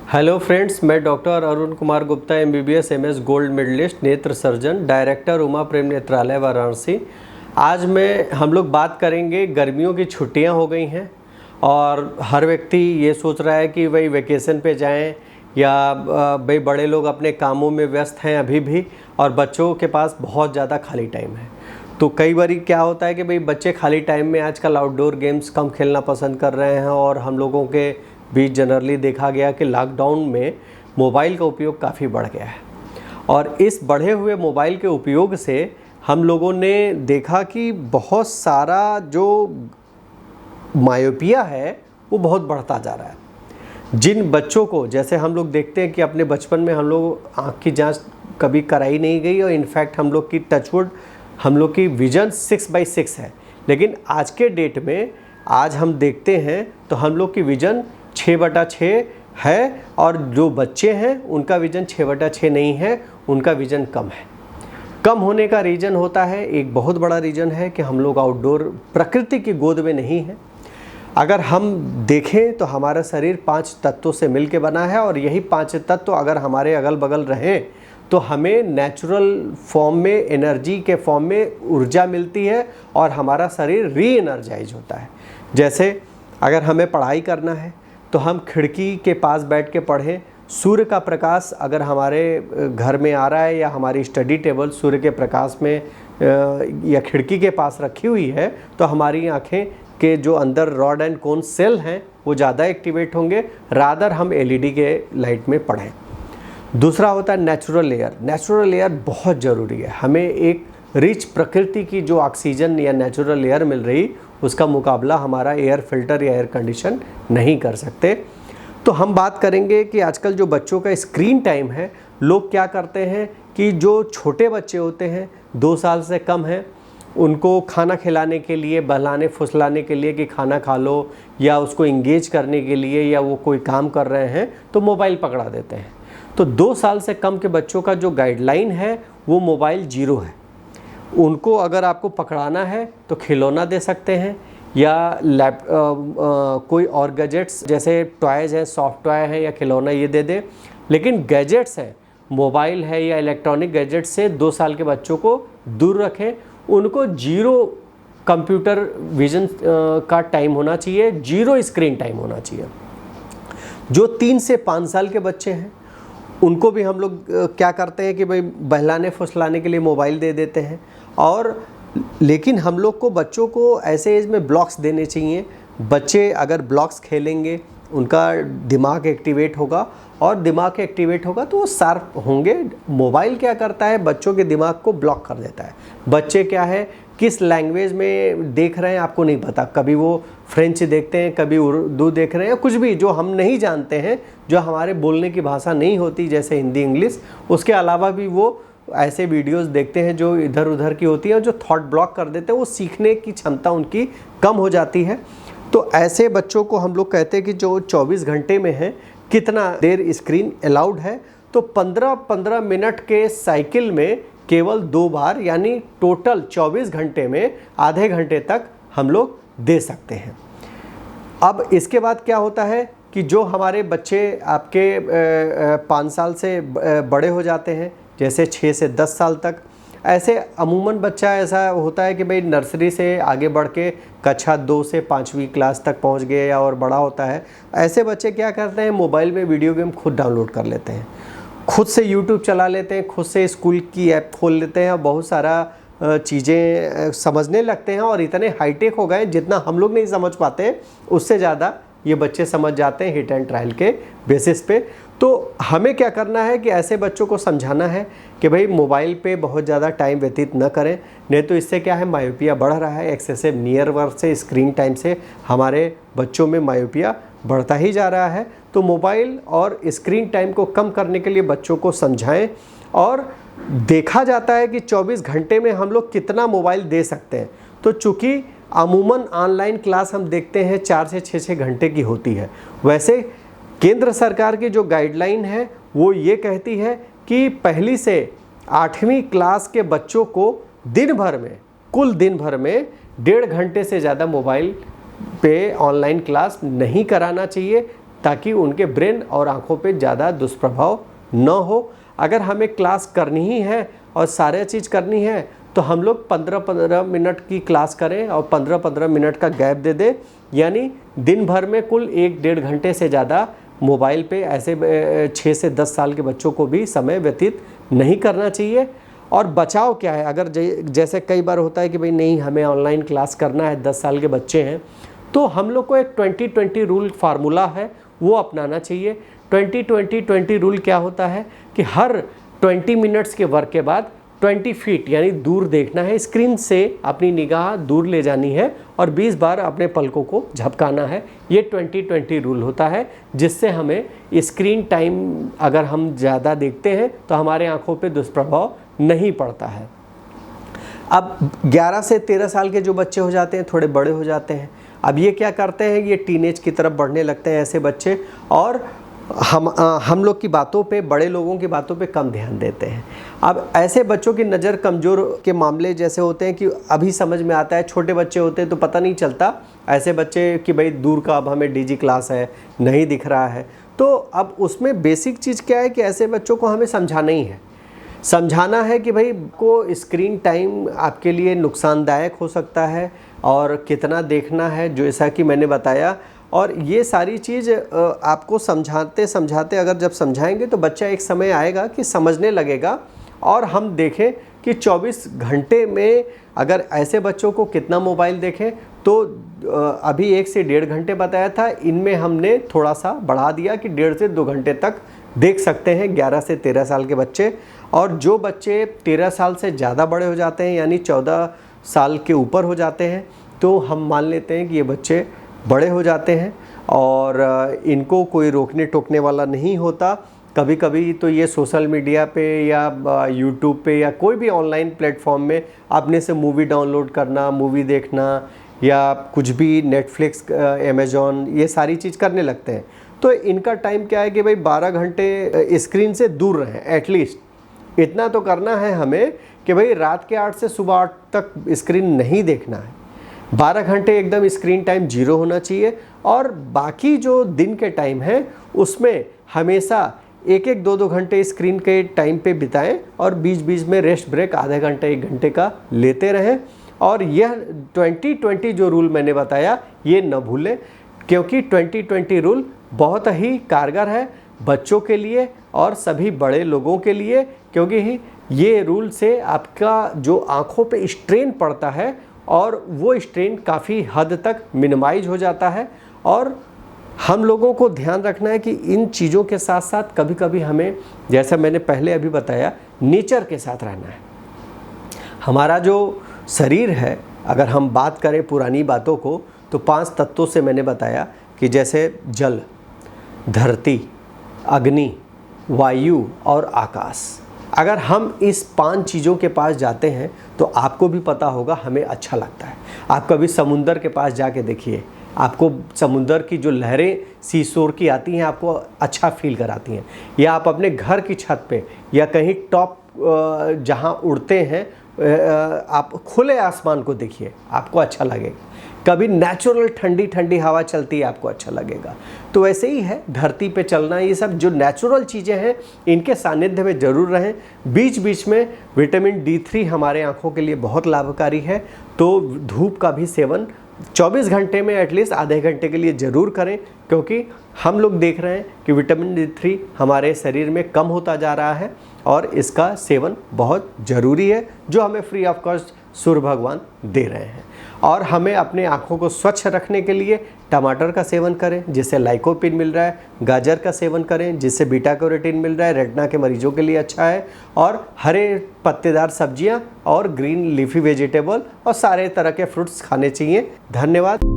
Hello friends, मैं doctor Arun Kumar Gupta MBBS MS gold medallist, नेत्र सर्जन, डायरेक्टर उमा प्रेम नेत्रालय वाराणसी। आज हम लोग बात करेंगे, गर्मियों की छुट्टियां हो गई हैं और हर व्यक्ति ये सोच रहा है कि भाई वेकेशन पे जाएं या भाई बड़े लोग अपने कामों में व्यस्त हैं अभी भी और बच्चों के पास बहुत ज़्यादा खाली टाइम है। तो कई बार क्या होता है कि भाई बच्चे खाली टाइम में आजकल आउटडोर गेम्स कम खेलना पसंद कर रहे हैं और हम लोगों के बीच जनरली देखा गया कि लॉकडाउन में मोबाइल का उपयोग काफ़ी बढ़ गया है और इस बढ़े हुए मोबाइल के उपयोग से हम लोगों ने देखा कि बहुत सारा जो मायोपिया है वो बहुत बढ़ता जा रहा है। जिन बच्चों को, जैसे हम लोग देखते हैं कि अपने बचपन में हम लोग आँख की जांच कभी कराई नहीं गई और इनफैक्ट हम लोग की टचवुड हम लोग की विजन 6/6 है, लेकिन आज के डेट में आज हम देखते हैं तो हम लोग की विजन 6/6 है और जो बच्चे हैं उनका विजन 6/6 नहीं है, उनका विजन कम है। कम होने का रीज़न होता है, एक बहुत बड़ा रीज़न है कि हम लोग आउटडोर प्रकृति की गोद में नहीं हैं। अगर हम देखें तो हमारा शरीर 5 तत्वों से मिलकर बना है और यही 5 तत्व अगर हमारे अगल बगल रहें तो हमें नेचुरल फॉर्म में, एनर्जी के फॉर्म में ऊर्जा मिलती है और हमारा शरीर री एनर्जाइज होता है। जैसे अगर हमें पढ़ाई करना है तो हम खिड़की के पास बैठ के पढ़ें। सूर्य का प्रकाश अगर हमारे घर में आ रहा है या हमारी स्टडी टेबल सूर्य के प्रकाश में या खिड़की के पास रखी हुई है तो हमारी आँखें के जो अंदर रॉड एंड कोन सेल हैं वो ज़्यादा एक्टिवेट होंगे, रादर हम LED के लाइट में पढ़ें। दूसरा होता है नेचुरल एयर। नेचुरल एयर बहुत ज़रूरी है। हमें एक रिच प्रकृति की जो ऑक्सीजन या नेचुरल एयर मिल रही उसका मुकाबला हमारा एयर फिल्टर या एयर कंडीशन नहीं कर सकते। तो हम बात करेंगे कि आजकल जो बच्चों का स्क्रीन टाइम है, लोग क्या करते हैं कि जो छोटे बच्चे होते हैं 2 साल से कम हैं, उनको खाना खिलाने के लिए, बहलाने फुसलाने के लिए कि खाना खा लो या उसको इंगेज करने के लिए या वो कोई काम कर रहे हैं तो मोबाइल पकड़ा देते हैं। तो 2 साल से कम के बच्चों का जो गाइडलाइन है वो मोबाइल 0 है। उनको अगर आपको पकड़ाना है तो खिलौना दे सकते हैं या कोई और गैजेट्स जैसे टॉयज़ हैं, सॉफ्ट टॉय हैं या खिलौना, ये दे दें। लेकिन गैजेट्स हैं, मोबाइल है या इलेक्ट्रॉनिक गैजेट्स से 2 साल के बच्चों को दूर रखें। उनको 0 कंप्यूटर विजन का टाइम होना चाहिए, 0 स्क्रीन टाइम होना चाहिए। जो 3 से 5 साल के बच्चे हैं उनको भी हम लोग क्या करते हैं कि भाई बहलाने फुसलाने के लिए मोबाइल दे देते हैं और लेकिन हम लोग को बच्चों को ऐसे एज में ब्लॉक्स देने चाहिए। बच्चे अगर ब्लॉक्स खेलेंगे उनका दिमाग एक्टिवेट होगा और दिमाग एक्टिवेट होगा तो वो शार्प होंगे। मोबाइल क्या करता है, बच्चों के दिमाग को ब्लॉक कर देता है। बच्चे क्या है, किस लैंग्वेज में देख रहे हैं आपको नहीं पता, कभी वो फ्रेंच देखते हैं, कभी उर्दू देख रहे हैं, कुछ भी जो हम नहीं जानते हैं, जो हमारे बोलने की भाषा नहीं होती जैसे हिंदी इंग्लिश, उसके अलावा भी वो ऐसे वीडियोस देखते हैं जो इधर उधर की होती हैं, जो थॉट ब्लॉक कर देते हैं। वो सीखने की क्षमता उनकी कम हो जाती है। तो ऐसे बच्चों को हम लोग कहते हैं कि जो 24 घंटे में है कितना देर स्क्रीन अलाउड है, तो 15-15 मिनट के साइकिल में केवल 2 बार, यानी टोटल 24 घंटे में आधे घंटे तक हम लोग दे सकते हैं। अब इसके बाद क्या होता है कि जो हमारे बच्चे आपके 5 साल से बड़े हो जाते हैं, जैसे 6 से 10 साल तक, ऐसे अमूमन बच्चा ऐसा होता है कि भाई नर्सरी से आगे बढ़ के कक्षा 2 से 5वीं क्लास तक पहुंच गए या और बड़ा होता है। ऐसे बच्चे क्या करते हैं, मोबाइल में वीडियो गेम खुद डाउनलोड कर लेते हैं, खुद से YouTube चला लेते हैं, खुद से स्कूल की ऐप खोल लेते हैं और बहुत सारा चीज़ें समझने लगते हैं और इतने हाईटेक हो गए जितना हम लोग नहीं समझ पाते उससे ज़्यादा ये बच्चे समझ जाते हैं हिट एंड ट्रायल के बेसिस पे। तो हमें क्या करना है कि ऐसे बच्चों को समझाना है कि भाई मोबाइल पे बहुत ज़्यादा टाइम व्यतीत न करें, नहीं तो इससे क्या है, मायोपिया बढ़ रहा है। एक्सेसिव नियर वर्क से, स्क्रीन टाइम से हमारे बच्चों में मायोपिया बढ़ता ही जा रहा है। तो मोबाइल और स्क्रीन टाइम को कम करने के लिए बच्चों को समझाएं। और देखा जाता है कि 24 घंटे में हम लोग कितना मोबाइल दे सकते हैं। तो चूँकि अमूमन ऑनलाइन क्लास हम देखते हैं 4 से 6 घंटे की होती है, वैसे केंद्र सरकार की जो गाइडलाइन है वो ये कहती है कि 1ली से 8वीं क्लास के बच्चों को दिन भर में, कुल दिन भर में 1.5 घंटे से ज़्यादा मोबाइल पे ऑनलाइन क्लास नहीं कराना चाहिए। ताकि उनके ब्रेन और आँखों पे ज़्यादा दुष्प्रभाव न हो। अगर हमें क्लास करनी ही है और सारे चीज़ करनी है तो हम लोग 15-15 मिनट की क्लास करें और 15-15 मिनट का गैप दे दें, यानी दिन भर में कुल 1-1.5 घंटे से ज़्यादा मोबाइल पे ऐसे 6 से 10 साल के बच्चों को भी समय व्यतीत नहीं करना चाहिए। और बचाव क्या है, अगर जैसे कई बार होता है कि भाई नहीं हमें ऑनलाइन क्लास करना है, 10 साल के बच्चे हैं, तो हम लोग को एक 20-20 रूल फार्मूला है वो अपनाना चाहिए। 20-20-20 रूल क्या होता है कि हर 20 मिनट्स के वर्क के बाद 20 फीट यानी दूर देखना है, स्क्रीन से अपनी निगाह दूर ले जानी है और 20 बार अपने पलकों को झपकाना है। ये 20-20 रूल होता है, जिससे हमें स्क्रीन टाइम अगर हम ज़्यादा देखते हैं तो हमारे आंखों पे दुष्प्रभाव नहीं पड़ता है। अब 11 से 13 साल के जो बच्चे हो जाते हैं, थोड़े बड़े हो जाते हैं, अब ये क्या करते हैं, ये टीनेज की तरफ बढ़ने लगते हैं ऐसे बच्चे, और हम लोग की बातों पे, बड़े लोगों की बातों पे कम ध्यान देते हैं। अब ऐसे बच्चों की नज़र कमज़ोर के मामले जैसे होते हैं कि अभी समझ में आता है, छोटे बच्चे होते हैं तो पता नहीं चलता ऐसे बच्चे कि भाई दूर का अब हमें डीजी क्लास है, नहीं दिख रहा है। तो अब उसमें बेसिक चीज़ क्या है कि ऐसे बच्चों को हमें समझाना ही है, समझाना है कि भाई को स्क्रीन टाइम आपके लिए नुकसानदायक हो सकता है और कितना देखना है, जो ऐसा कि मैंने बताया। और ये सारी चीज़ आपको समझाते समझाते अगर जब समझाएंगे तो बच्चा एक समय आएगा कि समझने लगेगा। और हम देखें कि 24 घंटे में अगर ऐसे बच्चों को कितना मोबाइल देखें, तो अभी 1 से 1.5 घंटे बताया था, इनमें हमने थोड़ा सा बढ़ा दिया कि 1.5 से 2 घंटे तक देख सकते हैं 11 से 13 साल के बच्चे। और जो बच्चे 13 साल से ज़्यादा बड़े हो जाते हैं, यानी 14 साल के ऊपर हो जाते हैं, तो हम मान लेते हैं कि ये बच्चे बड़े हो जाते हैं और इनको कोई रोकने टोकने वाला नहीं होता। कभी कभी तो ये सोशल मीडिया पे या यूट्यूब पे या कोई भी ऑनलाइन प्लेटफॉर्म में अपने से मूवी डाउनलोड करना, मूवी देखना या कुछ भी नेटफ्लिक्स, अमेज़ॉन, ये सारी चीज़ करने लगते हैं। तो इनका टाइम क्या है कि भाई 12 घंटे स्क्रीन से दूर रहें। एटलीस्ट इतना तो करना है हमें कि भाई रात के 8 से सुबह 8 तक स्क्रीन नहीं देखना है। 12 घंटे एकदम स्क्रीन टाइम 0 होना चाहिए। और बाकी जो दिन के टाइम है उसमें हमेशा 1-1, 2-2 घंटे स्क्रीन के टाइम पे बिताएं और बीच बीच में रेस्ट ब्रेक आधे घंटे 1 घंटे का लेते रहें। और यह 20-20 जो रूल मैंने बताया ये न भूलें, क्योंकि 20-20 रूल बहुत ही कारगर है बच्चों के लिए और सभी बड़े लोगों के लिए, क्योंकि ये रूल से आपका जो आँखों पे स्ट्रेन पड़ता है और वो स्ट्रेन काफ़ी हद तक मिनिमाइज हो जाता है। और हम लोगों को ध्यान रखना है कि इन चीज़ों के साथ साथ कभी कभी हमें, जैसा मैंने पहले अभी बताया, नेचर के साथ रहना है। हमारा जो शरीर है, अगर हम बात करें पुरानी बातों को, तो 5 तत्वों से मैंने बताया कि जैसे जल, धरती, अग्नि, वायु और आकाश। अगर हम इस 5 चीज़ों के पास जाते हैं तो आपको भी पता होगा हमें अच्छा लगता है। आप कभी समुंदर के पास जाके देखिए, आपको समुंदर की जो लहरें सी शोर की आती हैं आपको अच्छा फील कराती हैं। या आप अपने घर की छत पे या कहीं टॉप जहाँ उड़ते हैं, आप खुले आसमान को देखिए, आपको अच्छा लगेगा। कभी नेचुरल ठंडी ठंडी हवा चलती है, आपको अच्छा लगेगा। तो वैसे ही है धरती पे चलना, ये सब जो नेचुरल चीज़ें हैं इनके सानिध्य में ज़रूर रहें। बीच बीच में विटामिन D3 हमारे आँखों के लिए बहुत लाभकारी है, तो धूप का भी सेवन 24 घंटे में एटलीस्ट आधे घंटे के लिए ज़रूर करें, क्योंकि हम लोग देख रहे हैं कि विटामिन D3 हमारे शरीर में कम होता जा रहा है और इसका सेवन बहुत ज़रूरी है, जो हमें फ्री ऑफ कॉस्ट सूर्य भगवान दे रहे हैं। और हमें अपने आँखों को स्वच्छ रखने के लिए टमाटर का सेवन करें जिससे लाइकोपिन मिल रहा है, गाजर का सेवन करें जिससे बीटा कैरोटीन मिल रहा है, रेटिना के मरीजों के लिए अच्छा है, और हरे पत्तेदार सब्जियां और ग्रीन लीफी वेजिटेबल और सारे तरह के फ्रूट्स खाने चाहिए। धन्यवाद।